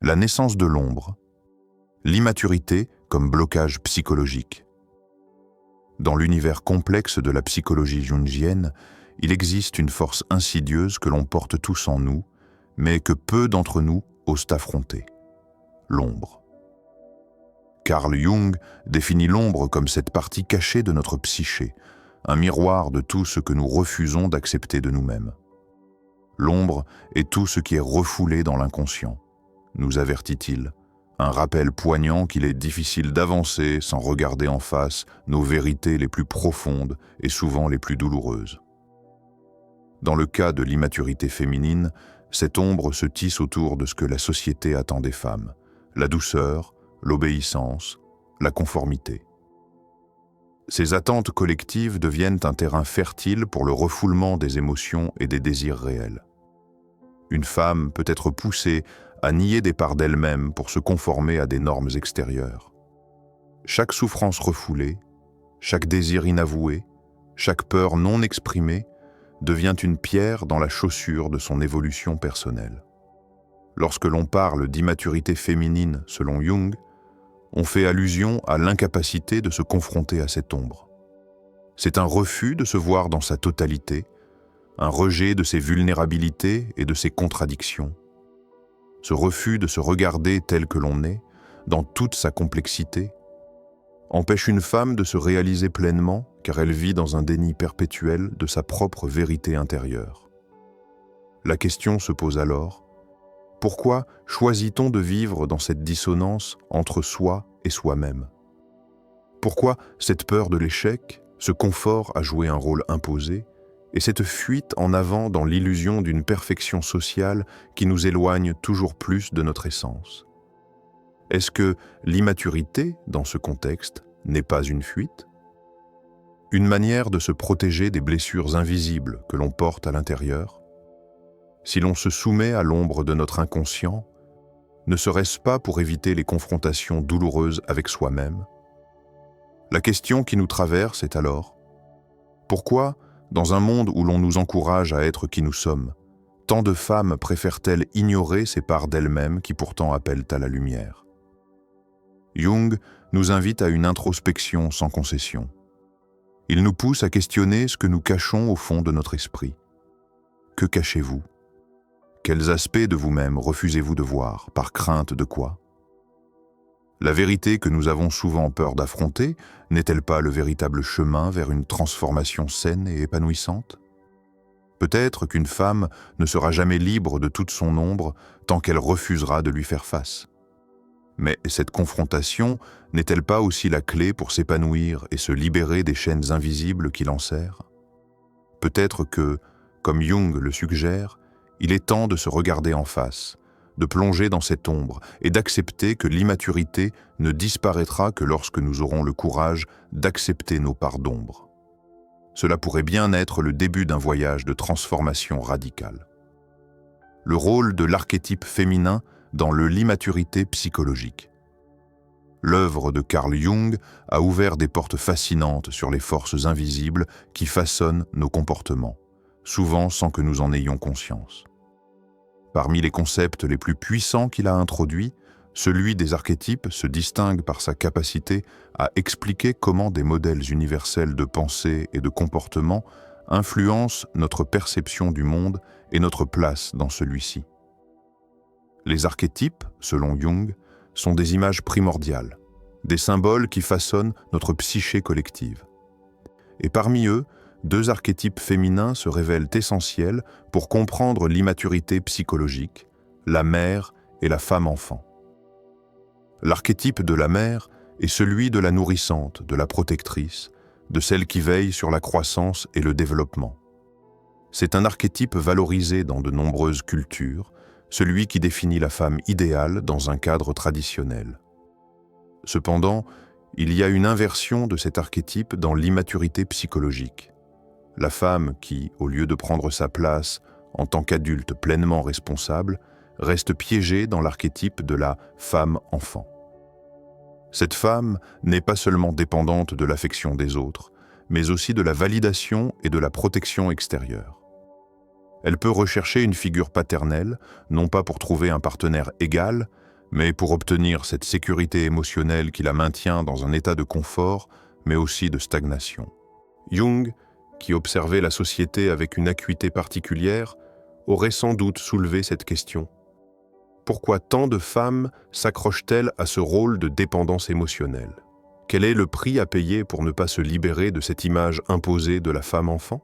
La naissance de l'ombre. L'immaturité comme blocage psychologique. Dans l'univers complexe de la psychologie jungienne, il existe une force insidieuse que l'on porte tous en nous, mais que peu d'entre nous osent affronter. L'ombre. Carl Jung définit l'ombre comme cette partie cachée de notre psyché, un miroir de tout ce que nous refusons d'accepter de nous-mêmes. L'ombre est tout ce qui est refoulé dans l'inconscient, nous avertit-il, un rappel poignant qu'il est difficile d'avancer sans regarder en face nos vérités les plus profondes et souvent les plus douloureuses. Dans le cas de l'immaturité féminine, cette ombre se tisse autour de ce que la société attend des femmes, la douceur, l'obéissance, la conformité. Ces attentes collectives deviennent un terrain fertile pour le refoulement des émotions et des désirs réels. Une femme peut être poussée à nier des parts d'elle-même pour se conformer à des normes extérieures. Chaque souffrance refoulée, chaque désir inavoué, chaque peur non exprimée devient une pierre dans la chaussure de son évolution personnelle. Lorsque l'on parle d'immaturité féminine selon Jung, on fait allusion à l'incapacité de se confronter à cette ombre. C'est un refus de se voir dans sa totalité, un rejet de ses vulnérabilités et de ses contradictions. Ce refus de se regarder tel que l'on est, dans toute sa complexité, empêche une femme de se réaliser pleinement car elle vit dans un déni perpétuel de sa propre vérité intérieure. La question se pose alors, pourquoi choisit-on de vivre dans cette dissonance entre soi et soi-même? Pourquoi cette peur de l'échec, ce confort à jouer un rôle imposé, et cette fuite en avant dans l'illusion d'une perfection sociale qui nous éloigne toujours plus de notre essence? Est-ce que l'immaturité, dans ce contexte, n'est pas une fuite? Une manière de se protéger des blessures invisibles que l'on porte à l'intérieur? Si l'on se soumet à l'ombre de notre inconscient, ne serait-ce pas pour éviter les confrontations douloureuses avec soi-même? La question qui nous traverse est alors, pourquoi, dans un monde où l'on nous encourage à être qui nous sommes, tant de femmes préfèrent-elles ignorer ces parts d'elles-mêmes qui pourtant appellent à la lumière? Jung nous invite à une introspection sans concession. Il nous pousse à questionner ce que nous cachons au fond de notre esprit. Que cachez-vous? Quels aspects de vous-même refusez-vous de voir? Par crainte de quoi? La vérité que nous avons souvent peur d'affronter n'est-elle pas le véritable chemin vers une transformation saine et épanouissante? Peut-être qu'une femme ne sera jamais libre de toute son ombre tant qu'elle refusera de lui faire face. Mais cette confrontation n'est-elle pas aussi la clé pour s'épanouir et se libérer des chaînes invisibles qui l'enserrent? Peut-être que, comme Jung le suggère, il est temps de se regarder en face, de plonger dans cette ombre et d'accepter que l'immaturité ne disparaîtra que lorsque nous aurons le courage d'accepter nos parts d'ombre. Cela pourrait bien être le début d'un voyage de transformation radicale. Le rôle de l'archétype féminin dans l'immaturité psychologique. L'œuvre de Carl Jung a ouvert des portes fascinantes sur les forces invisibles qui façonnent nos comportements, souvent sans que nous en ayons conscience. Parmi les concepts les plus puissants qu'il a introduits, celui des archétypes se distingue par sa capacité à expliquer comment des modèles universels de pensée et de comportement influencent notre perception du monde et notre place dans celui-ci. Les archétypes, selon Jung, sont des images primordiales, des symboles qui façonnent notre psyché collective. Et parmi eux, deux archétypes féminins se révèlent essentiels pour comprendre l'immaturité psychologique, la mère et la femme-enfant. L'archétype de la mère est celui de la nourrissante, de la protectrice, de celle qui veille sur la croissance et le développement. C'est un archétype valorisé dans de nombreuses cultures, celui qui définit la femme idéale dans un cadre traditionnel. Cependant, il y a une inversion de cet archétype dans l'immaturité psychologique. La femme qui, au lieu de prendre sa place en tant qu'adulte pleinement responsable, reste piégée dans l'archétype de la femme-enfant. Cette femme n'est pas seulement dépendante de l'affection des autres, mais aussi de la validation et de la protection extérieure. Elle peut rechercher une figure paternelle, non pas pour trouver un partenaire égal, Mais pour obtenir cette sécurité émotionnelle qui la maintient dans un état de confort, mais aussi de stagnation. Jung, qui observait la société avec une acuité particulière, aurait sans doute soulevé cette question. Pourquoi tant de femmes s'accrochent-elles à ce rôle de dépendance émotionnelle? Quel est le prix à payer pour ne pas se libérer de cette image imposée de la femme-enfant?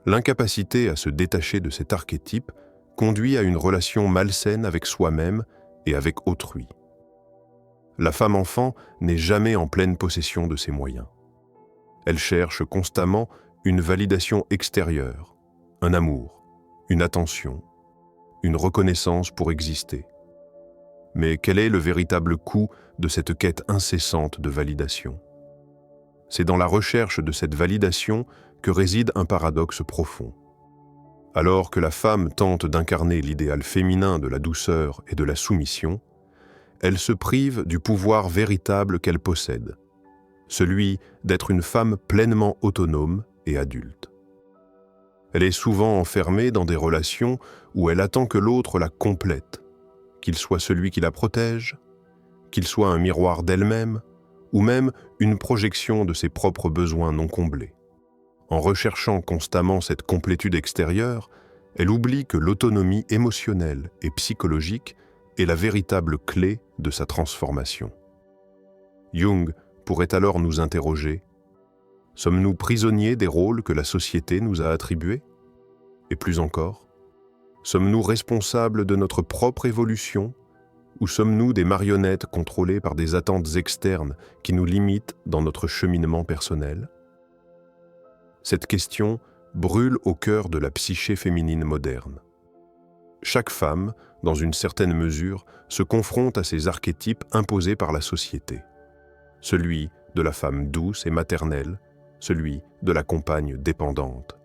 L'incapacité à se détacher de cet archétype conduit à une relation malsaine avec soi-même et avec autrui. La femme-enfant n'est jamais en pleine possession de ses moyens. Elle cherche constamment une validation extérieure, un amour, une attention, une reconnaissance pour exister. Mais quel est le véritable coût de cette quête incessante de validation? C'est dans la recherche de cette validation que réside un paradoxe profond. Alors que la femme tente d'incarner l'idéal féminin de la douceur et de la soumission, elle se prive du pouvoir véritable qu'elle possède, celui d'être une femme pleinement autonome et adulte. Elle est souvent enfermée dans des relations où elle attend que l'autre la complète, qu'il soit celui qui la protège, qu'il soit un miroir d'elle-même, ou même une projection de ses propres besoins non comblés. En recherchant constamment cette complétude extérieure, elle oublie que l'autonomie émotionnelle et psychologique est la véritable clé de sa transformation. Jung pourrait alors nous interroger: sommes-nous prisonniers des rôles que la société nous a attribués? Et plus encore, sommes-nous responsables de notre propre évolution ou sommes-nous des marionnettes contrôlées par des attentes externes qui nous limitent dans notre cheminement personnel? Cette question brûle au cœur de la psyché féminine moderne. Chaque femme, dans une certaine mesure, se confronte à ces archétypes imposés par la société. Celui de la femme douce et maternelle, celui de la compagne dépendante.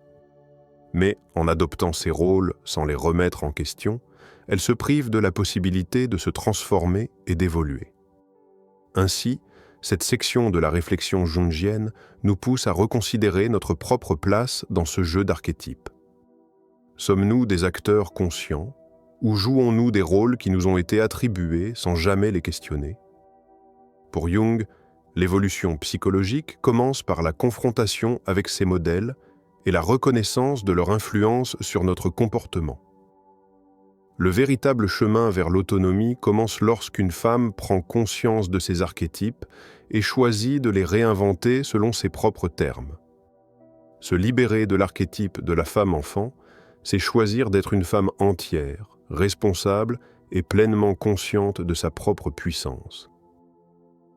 Mais en adoptant ces rôles sans les remettre en question, elle se prive de la possibilité de se transformer et d'évoluer. Ainsi, cette section de la réflexion jungienne nous pousse à reconsidérer notre propre place dans ce jeu d'archétypes. Sommes-nous des acteurs conscients ou jouons-nous des rôles qui nous ont été attribués sans jamais les questionner? Pour Jung, l'évolution psychologique commence par la confrontation avec ces modèles et la reconnaissance de leur influence sur notre comportement. Le véritable chemin vers l'autonomie commence lorsqu'une femme prend conscience de ces archétypes et choisit de les réinventer selon ses propres termes. Se libérer de l'archétype de la femme-enfant, c'est choisir d'être une femme entière, responsable et pleinement consciente de sa propre puissance.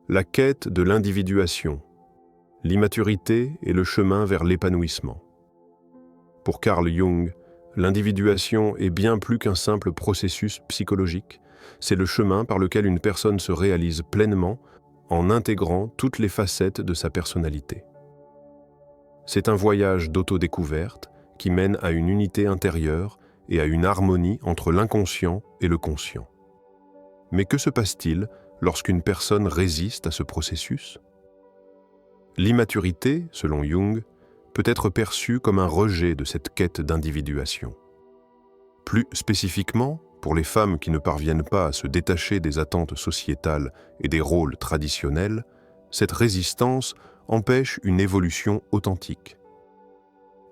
La quête de l'individuation, l'immaturité est le chemin vers l'épanouissement. Pour Carl Jung, l'individuation est bien plus qu'un simple processus psychologique, c'est le chemin par lequel une personne se réalise pleinement en intégrant toutes les facettes de sa personnalité. C'est un voyage d'autodécouverte qui mène à une unité intérieure et à une harmonie entre l'inconscient et le conscient. Mais que se passe-t-il lorsqu'une personne résiste à ce processus? L'immaturité, selon Jung, peut être perçue comme un rejet de cette quête d'individuation. Plus spécifiquement, pour les femmes qui ne parviennent pas à se détacher des attentes sociétales et des rôles traditionnels, cette résistance empêche une évolution authentique.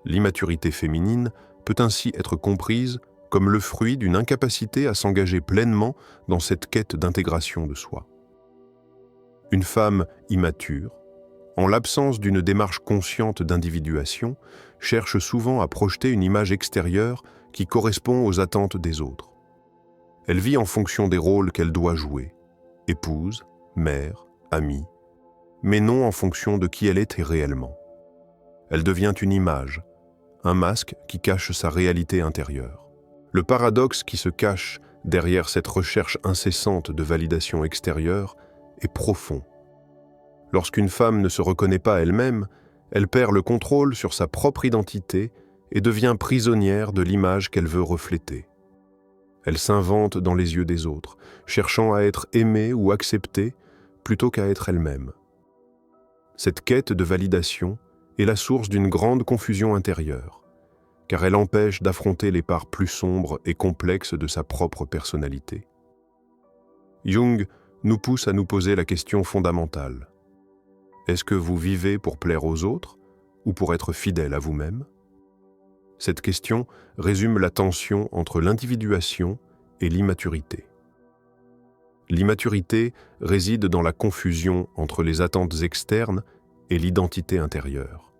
L'immaturité féminine peut ainsi être comprise comme le fruit d'une incapacité à s'engager pleinement dans cette quête d'intégration de soi. Une femme immature, en l'absence d'une démarche consciente d'individuation, cherche souvent à projeter une image extérieure qui correspond aux attentes des autres. Elle vit en fonction des rôles qu'elle doit jouer, épouse, mère, amie, mais non en fonction de qui elle est réellement. Elle devient une image, un masque qui cache sa réalité intérieure. Le paradoxe qui se cache derrière cette recherche incessante de validation extérieure est profond. Lorsqu'une femme ne se reconnaît pas elle-même, elle perd le contrôle sur sa propre identité et devient prisonnière de l'image qu'elle veut refléter. Elle s'invente dans les yeux des autres, cherchant à être aimée ou acceptée plutôt qu'à être elle-même. Cette quête de validation est la source d'une grande confusion intérieure, car elle empêche d'affronter les parts plus sombres et complexes de sa propre personnalité. Jung nous pousse à nous poser la question fondamentale. Est-ce que vous vivez pour plaire aux autres ou pour être fidèle à vous-même? Cette question résume la tension entre l'individuation et l'immaturité. L'immaturité réside dans la confusion entre les attentes externes et l'identité intérieure.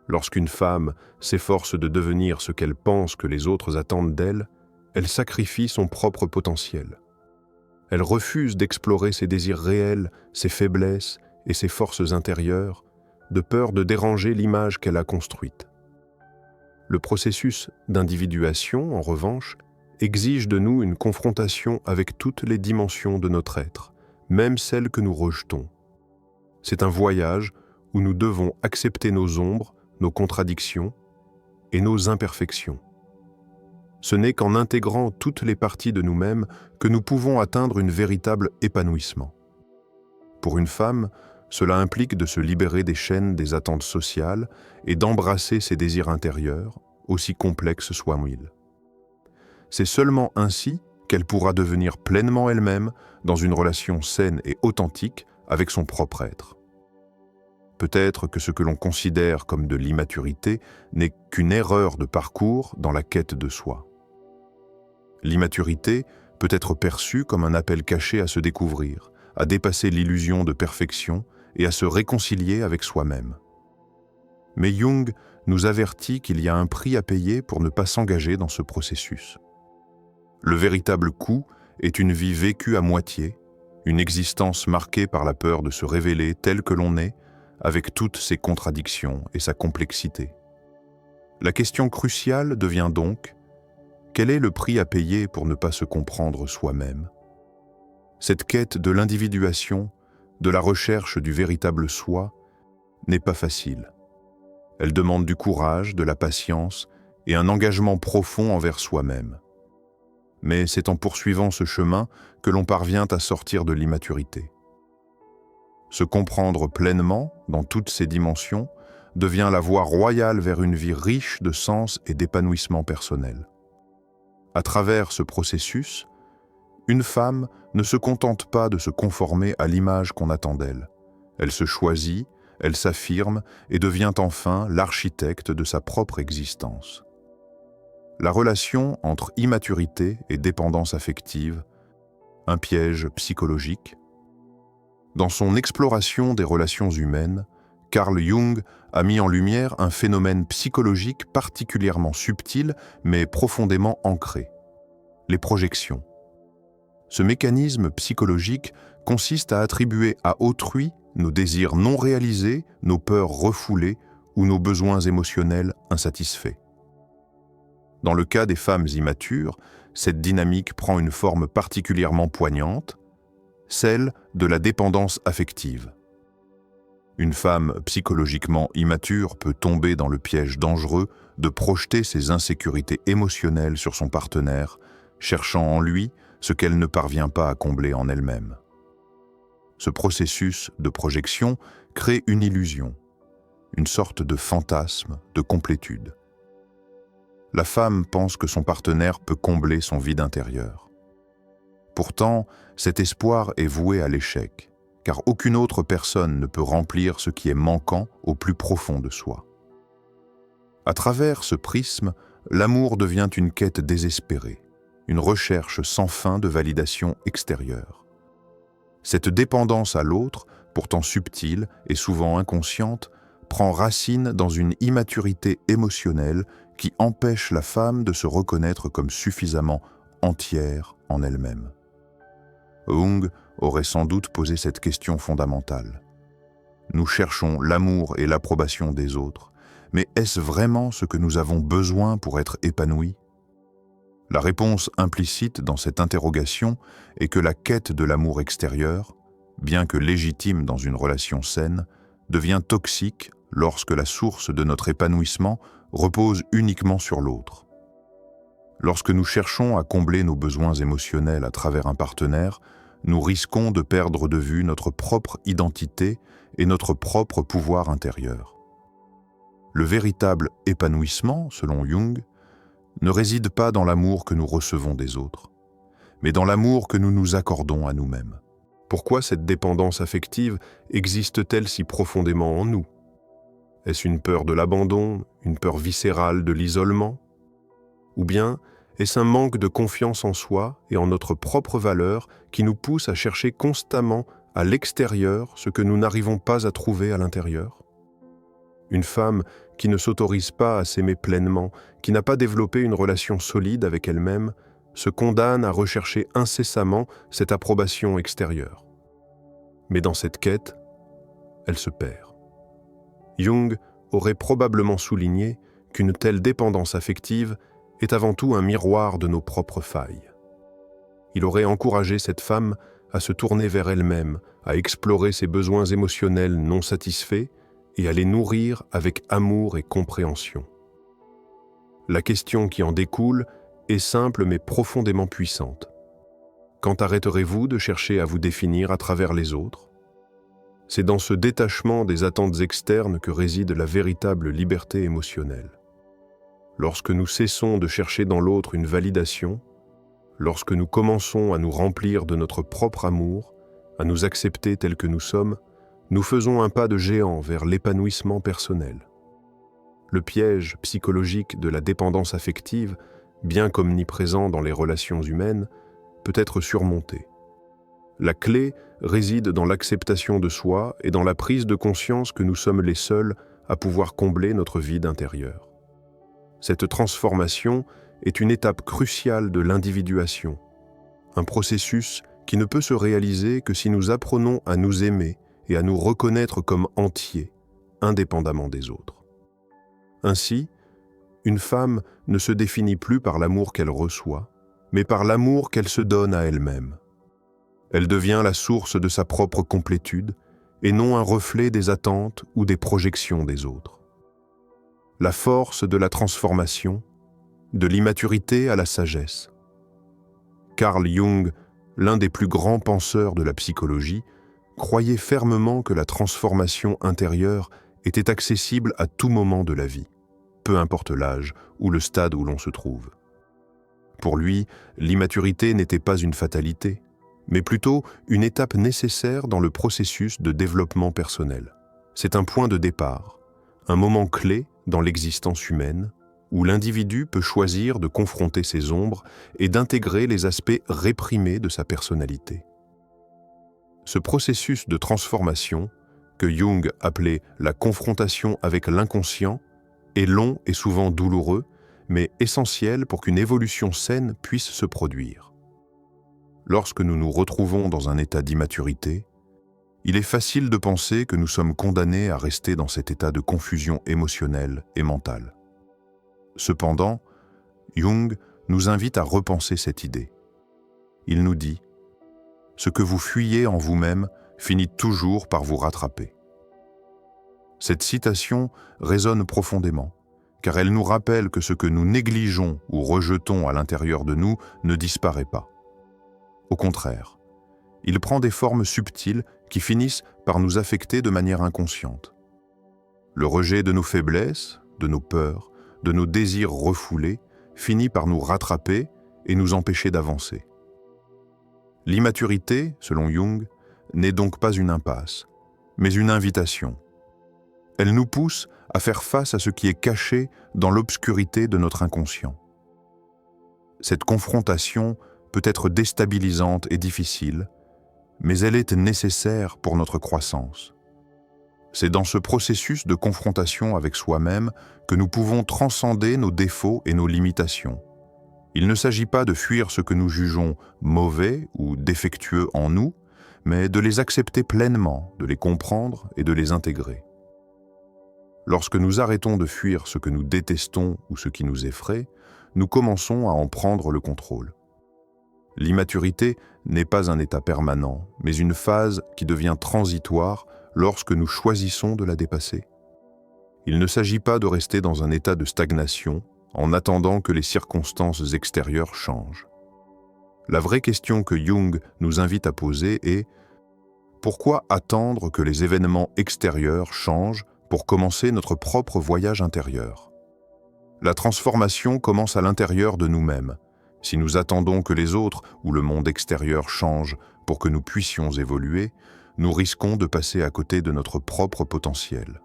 Lorsqu'une femme s'efforce de devenir ce qu'elle pense que les autres attendent d'elle, elle sacrifie son propre potentiel. Elle refuse d'explorer ses désirs réels, ses faiblesses et ses forces intérieures, de peur de déranger l'image qu'elle a construite. Le processus d'individuation, en revanche, exige de nous une confrontation avec toutes les dimensions de notre être, même celles que nous rejetons. C'est un voyage où nous devons accepter nos ombres, nos contradictions et nos imperfections. Ce n'est qu'en intégrant toutes les parties de nous-mêmes que nous pouvons atteindre un véritable épanouissement. Pour une femme, cela implique de se libérer des chaînes des attentes sociales et d'embrasser ses désirs intérieurs, aussi complexes soient-ils. C'est seulement ainsi qu'elle pourra devenir pleinement elle-même dans une relation saine et authentique avec son propre être. Peut-être que ce que l'on considère comme de l'immaturité n'est qu'une erreur de parcours dans la quête de soi. L'immaturité peut être perçue comme un appel caché à se découvrir, à dépasser l'illusion de perfection et à se réconcilier avec soi-même. Mais Jung nous avertit qu'il y a un prix à payer pour ne pas s'engager dans ce processus. Le véritable coût est une vie vécue à moitié, une existence marquée par la peur de se révéler tel que l'on est, avec toutes ses contradictions et sa complexité. La question cruciale devient donc: quel est le prix à payer pour ne pas se comprendre soi-même? Cette quête de l'individuation, de la recherche du véritable soi, n'est pas facile. Elle demande du courage, de la patience et un engagement profond envers soi-même. Mais c'est en poursuivant ce chemin que l'on parvient à sortir de l'immaturité. Se comprendre pleinement, dans toutes ses dimensions, devient la voie royale vers une vie riche de sens et d'épanouissement personnel. À travers ce processus, une femme ne se contente pas de se conformer à l'image qu'on attend d'elle. Elle se choisit, elle s'affirme et devient enfin l'architecte de sa propre existence. La relation entre immaturité et dépendance affective, un piège psychologique. Dans son exploration des relations humaines, Carl Jung a mis en lumière un phénomène psychologique particulièrement subtil mais profondément ancré: les projections. Ce mécanisme psychologique consiste à attribuer à autrui nos désirs non réalisés, nos peurs refoulées ou nos besoins émotionnels insatisfaits. Dans le cas des femmes immatures, cette dynamique prend une forme particulièrement poignante, celle de la dépendance affective. Une femme psychologiquement immature peut tomber dans le piège dangereux de projeter ses insécurités émotionnelles sur son partenaire, cherchant en lui ce qu'elle ne parvient pas à combler en elle-même. Ce processus de projection crée une illusion, une sorte de fantasme de complétude. La femme pense que son partenaire peut combler son vide intérieur. Pourtant, cet espoir est voué à l'échec, car aucune autre personne ne peut remplir ce qui est manquant au plus profond de soi. À travers ce prisme, l'amour devient une quête désespérée, une recherche sans fin de validation extérieure. Cette dépendance à l'autre, pourtant subtile et souvent inconsciente, prend racine dans une immaturité émotionnelle qui empêche la femme de se reconnaître comme suffisamment entière en elle-même. Jung aurait sans doute posé cette question fondamentale. Nous cherchons l'amour et l'approbation des autres, mais est-ce vraiment ce que nous avons besoin pour être épanouis? La réponse implicite dans cette interrogation est que la quête de l'amour extérieur, bien que légitime dans une relation saine, devient toxique lorsque la source de notre épanouissement repose uniquement sur l'autre. Lorsque nous cherchons à combler nos besoins émotionnels à travers un partenaire, nous risquons de perdre de vue notre propre identité et notre propre pouvoir intérieur. Le véritable épanouissement, selon Jung, ne réside pas dans l'amour que nous recevons des autres, mais dans l'amour que nous nous accordons à nous-mêmes. Pourquoi cette dépendance affective existe-t-elle si profondément en nous? Est-ce une peur de l'abandon, une peur viscérale de l'isolement? Ou bien est-ce un manque de confiance en soi et en notre propre valeur qui nous pousse à chercher constamment à l'extérieur ce que nous n'arrivons pas à trouver à l'intérieur? Une femme qui ne s'autorise pas à s'aimer pleinement, qui n'a pas développé une relation solide avec elle-même, se condamne à rechercher incessamment cette approbation extérieure. Mais dans cette quête, elle se perd. Jung aurait probablement souligné qu'une telle dépendance affective est avant tout un miroir de nos propres failles. Il aurait encouragé cette femme à se tourner vers elle-même, à explorer ses besoins émotionnels non satisfaits et à les nourrir avec amour et compréhension. La question qui en découle est simple mais profondément puissante. Quand arrêterez-vous de chercher à vous définir à travers les autres? C'est dans ce détachement des attentes externes que réside la véritable liberté émotionnelle. Lorsque nous cessons de chercher dans l'autre une validation, lorsque nous commençons à nous remplir de notre propre amour, à nous accepter tels que nous sommes, nous faisons un pas de géant vers l'épanouissement personnel. Le piège psychologique de la dépendance affective, bien qu'omniprésent dans les relations humaines, peut être surmonté. La clé réside dans l'acceptation de soi et dans la prise de conscience que nous sommes les seuls à pouvoir combler notre vide intérieur. Cette transformation est une étape cruciale de l'individuation, un processus qui ne peut se réaliser que si nous apprenons à nous aimer et à nous reconnaître comme entiers, indépendamment des autres. Ainsi, une femme ne se définit plus par l'amour qu'elle reçoit, mais par l'amour qu'elle se donne à elle-même. Elle devient la source de sa propre complétude et non un reflet des attentes ou des projections des autres. La force de la transformation, de l'immaturité à la sagesse. Carl Jung, l'un des plus grands penseurs de la psychologie, croyait fermement que la transformation intérieure était accessible à tout moment de la vie, peu importe l'âge ou le stade où l'on se trouve. Pour lui, l'immaturité n'était pas une fatalité, mais plutôt une étape nécessaire dans le processus de développement personnel. C'est un point de départ, un moment clé dans l'existence humaine, où l'individu peut choisir de confronter ses ombres et d'intégrer les aspects réprimés de sa personnalité. Ce processus de transformation, que Jung appelait la confrontation avec l'inconscient, est long et souvent douloureux, mais essentiel pour qu'une évolution saine puisse se produire. Lorsque nous nous retrouvons dans un état d'immaturité, il est facile de penser que nous sommes condamnés à rester dans cet état de confusion émotionnelle et mentale. Cependant, Jung nous invite à repenser cette idée. Il nous dit « Ce que vous fuyez en vous-même finit toujours par vous rattraper ». Cette citation résonne profondément, car elle nous rappelle que ce que nous négligeons ou rejetons à l'intérieur de nous ne disparaît pas. Au contraire, il prend des formes subtiles qui finissent par nous affecter de manière inconsciente. Le rejet de nos faiblesses, de nos peurs, de nos désirs refoulés finit par nous rattraper et nous empêcher d'avancer. L'immaturité, selon Jung, n'est donc pas une impasse, mais une invitation. Elle nous pousse à faire face à ce qui est caché dans l'obscurité de notre inconscient. Cette confrontation peut être déstabilisante et difficile, mais elle est nécessaire pour notre croissance. C'est dans ce processus de confrontation avec soi-même que nous pouvons transcender nos défauts et nos limitations. Il ne s'agit pas de fuir ce que nous jugeons mauvais ou défectueux en nous, mais de les accepter pleinement, de les comprendre et de les intégrer. Lorsque nous arrêtons de fuir ce que nous détestons ou ce qui nous effraie, nous commençons à en prendre le contrôle. L'immaturité n'est pas un état permanent, mais une phase qui devient transitoire lorsque nous choisissons de la dépasser. Il ne s'agit pas de rester dans un état de stagnation en attendant que les circonstances extérieures changent. La vraie question que Jung nous invite à poser est « Pourquoi attendre que les événements extérieurs changent pour commencer notre propre voyage intérieur ?» La transformation commence à l'intérieur de nous-mêmes. Si nous attendons que les autres ou le monde extérieur changent pour que nous puissions évoluer, nous risquons de passer à côté de notre propre potentiel.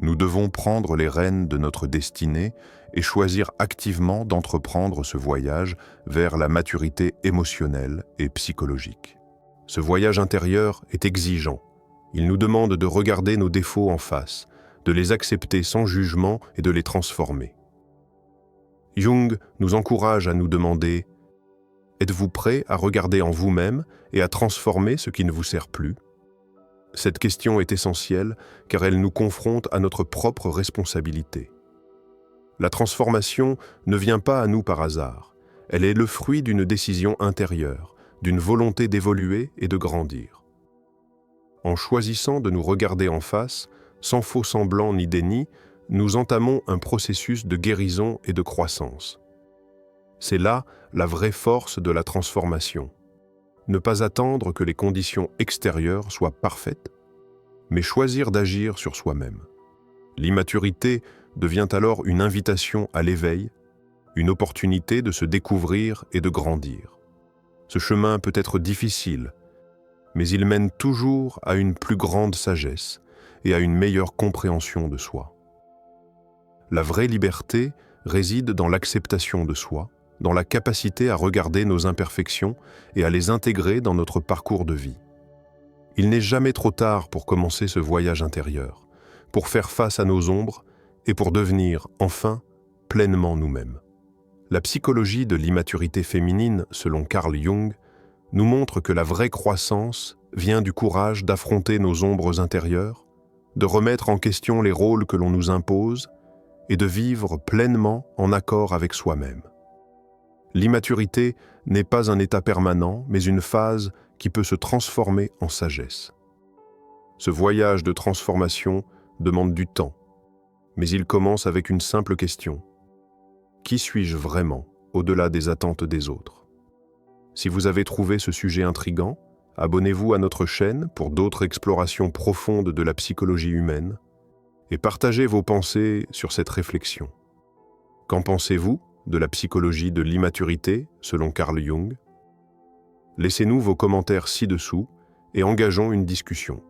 Nous devons prendre les rênes de notre destinée et choisir activement d'entreprendre ce voyage vers la maturité émotionnelle et psychologique. Ce voyage intérieur est exigeant. Il nous demande de regarder nos défauts en face, de les accepter sans jugement et de les transformer. Jung nous encourage à nous demander « Êtes-vous prêt à regarder en vous-même et à transformer ce qui ne vous sert plus ?» Cette question est essentielle car elle nous confronte à notre propre responsabilité. La transformation ne vient pas à nous par hasard. Elle est le fruit d'une décision intérieure, d'une volonté d'évoluer et de grandir. En choisissant de nous regarder en face, sans faux semblant ni déni, nous entamons un processus de guérison et de croissance. C'est là la vraie force de la transformation. Ne pas attendre que les conditions extérieures soient parfaites, mais choisir d'agir sur soi-même. L'immaturité devient alors une invitation à l'éveil, une opportunité de se découvrir et de grandir. Ce chemin peut être difficile, mais il mène toujours à une plus grande sagesse et à une meilleure compréhension de soi. La vraie liberté réside dans l'acceptation de soi, dans la capacité à regarder nos imperfections et à les intégrer dans notre parcours de vie. Il n'est jamais trop tard pour commencer ce voyage intérieur, pour faire face à nos ombres et pour devenir, enfin, pleinement nous-mêmes. La psychologie de l'immaturité féminine, selon Carl Jung, nous montre que la vraie croissance vient du courage d'affronter nos ombres intérieures, de remettre en question les rôles que l'on nous impose et de vivre pleinement en accord avec soi-même. L'immaturité n'est pas un état permanent, mais une phase qui peut se transformer en sagesse. Ce voyage de transformation demande du temps, mais il commence avec une simple question. Qui suis-je vraiment, au-delà des attentes des autres? Si vous avez trouvé ce sujet intriguant, abonnez-vous à notre chaîne pour d'autres explorations profondes de la psychologie humaine et partagez vos pensées sur cette réflexion. Qu'en pensez-vous de la psychologie de l'immaturité, selon Carl Jung? Laissez-nous vos commentaires ci-dessous et engageons une discussion.